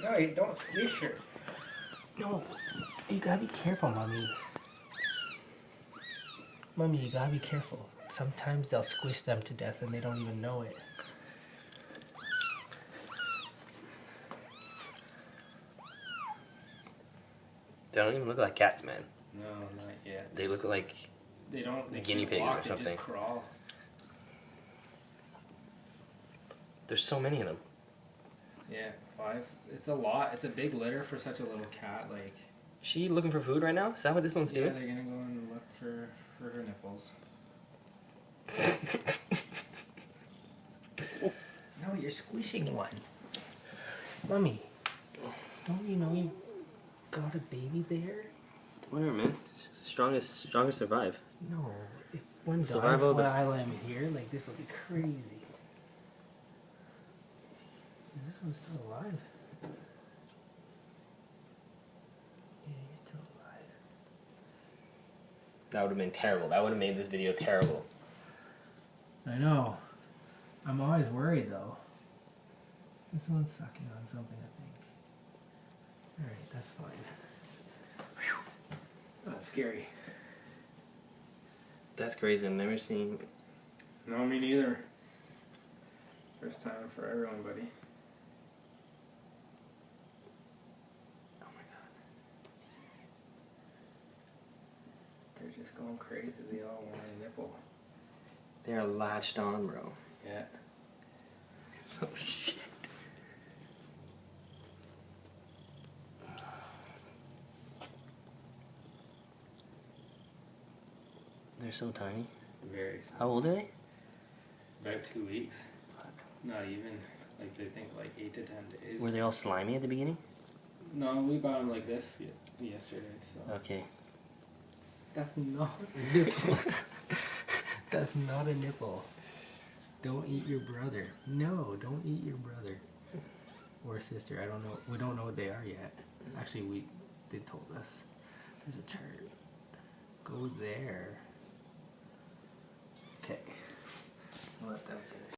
No, you don't squish her. No, you gotta be careful, Mommy. Mommy, you gotta be careful. Sometimes they'll squish them to death and they don't even know it. They don't even look like cats, man. No, not yet. They look like they guinea pigs walk, or something. They just crawl. There's so many of them. Yeah, 5. It's a lot. It's a big litter for such a little cat. Like. Is she looking for food right now? Is that what this one's doing? Yeah, they're gonna go and look for her nipples. No, you're squishing one. Mommy, don't you know you got a baby there? Whatever, man. Strongest survive. No, if one dies Survival while I'm here, like this will be crazy. Is this one still alive? Yeah, he's still alive. That would have been terrible. That would have made this video terrible. I know. I'm always worried though. This one's sucking on something, I think. Alright, that's fine. Whew. That's scary. That's crazy. I've never seen... No, me neither. First time for everyone, buddy. Oh my god. They're just going crazy. They all want a nipple. They are latched on, bro. Yeah. Oh shit. They're so tiny. Very small. How old are they? About 2 weeks. Fuck. Not even. Like they think like 8 to 10 days. Were they all slimy at the beginning? No, we bought them like this yesterday. So. Okay. That's not a nipple. That's not a nipple. Don't eat your brother. No, don't eat your brother. Or sister. I don't know. We don't know what they are yet. Actually, they told us. There's a chart. Go there. Okay. I'll let them finish.